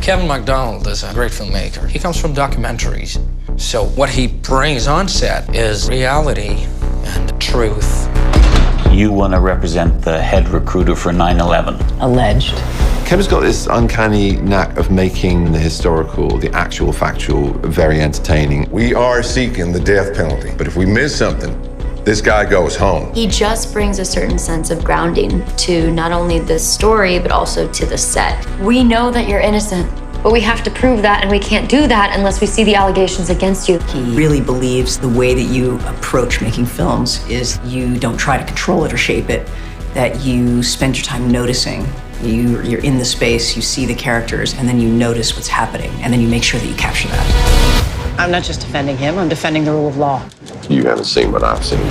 Kevin MacDonald is a great filmmaker. He comes from documentaries. So what he brings on set is reality and truth. You want to represent the head recruiter for 9/11. Alleged. Kevin's got this uncanny knack of making the historical, the actual factual, very entertaining. We are seeking the death penalty, but if we miss something, this guy goes home. He just brings a certain sense of grounding to not only the story, but also to the set. We know that you're innocent, but we have to prove that, and we can't do that unless we see the allegations against you. He really believes the way that you approach making films is you don't try to control it or shape it, that you spend your time noticing. You're in the space, you see the characters, and then you notice what's happening, and then you make sure that you capture that. I'm not just defending him, I'm defending the rule of law. You haven't seen what I've seen.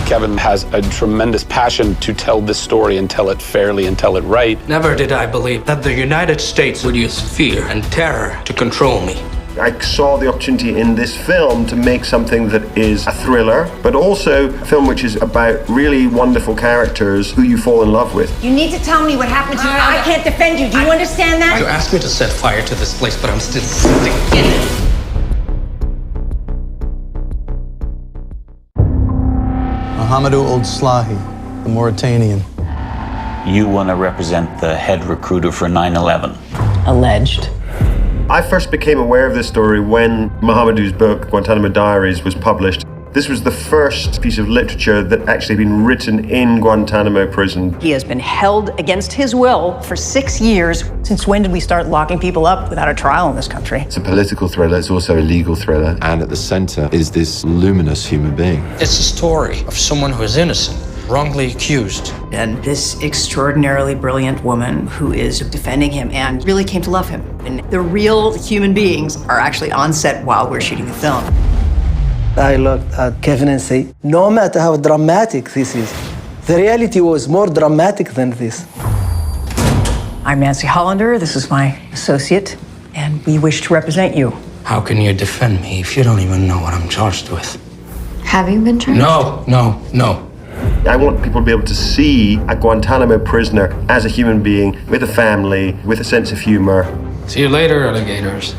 Kevin has a tremendous passion to tell this story and tell it fairly and tell it right. Never did I believe that the United States would use fear and terror to control me. I saw the opportunity in this film to make something that is a thriller, but also a film which is about really wonderful characters who you fall in love with. You need to tell me what happened to you. I can't defend you. Do you understand that? You asked me to set fire to this place, but I'm still sitting in it. Mohamedou Ould Slahi, the Mauritanian. You want to represent the head recruiter for 9/11. Alleged. I first became aware of this story when Mohamedou's book, Guantanamo Diaries, was published. This was the first piece of literature that actually had been written in Guantanamo prison. He has been held against his will for 6 years. Since when did we start locking people up without a trial in this country? It's a political thriller, it's also a legal thriller, and at the center is this luminous human being. It's a story of someone who is innocent, wrongly accused. And this extraordinarily brilliant woman who is defending him and really came to love him. And the real human beings are actually on set while we're shooting the film. I looked at Kevin and said, no matter how dramatic this is, the reality was more dramatic than this. I'm Nancy Hollander. This is my associate, and we wish to represent you. How can you defend me if you don't even know what I'm charged with? Have you been charged? No. I want people to be able to see a Guantanamo prisoner as a human being, with a family, with a sense of humor. See you later, alligators.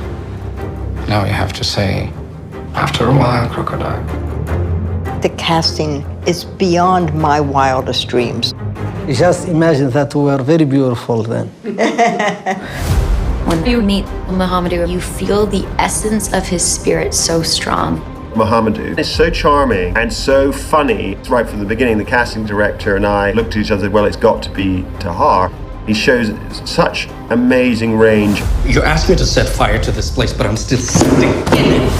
Now you have to say, after a while, crocodile. The casting is beyond my wildest dreams. Just imagine that we were very beautiful then. When you meet Mohamedou, you feel the essence of his spirit so strong. Mohamedou is so charming and so funny. Right from the beginning, the casting director and I looked at each other and said, well, it's got to be Tahar. He shows such amazing range. You asked me to set fire to this place, but I'm still sitting in it.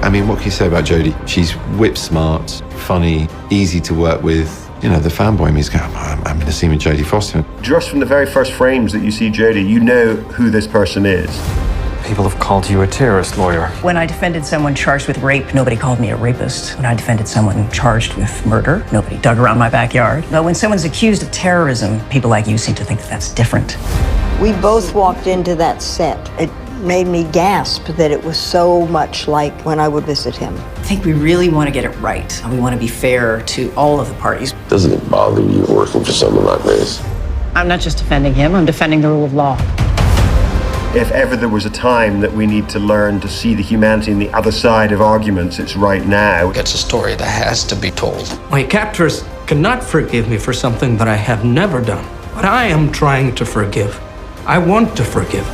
I mean, what can you say about Jodie? She's whip smart, funny, easy to work with. You know, the fanboy in me is going, I'm going to see him with Jodie Foster. Just from the very first frames that you see Jodie, you know who this person is. People have called you a terrorist lawyer. When I defended someone charged with rape, nobody called me a rapist. When I defended someone charged with murder, nobody dug around my backyard. But when someone's accused of terrorism, people like you seem to think that that's different. We both walked into that set. It made me gasp that it was so much like when I would visit him. I think we really want to get it right. We want to be fair to all of the parties. Doesn't it bother you working for someone like this? I'm not just defending him, I'm defending the rule of law. If ever there was a time that we need to learn to see the humanity on the other side of arguments, it's right now. It's a story that has to be told. My captors cannot forgive me for something that I have never done. But I am trying to forgive. I want to forgive.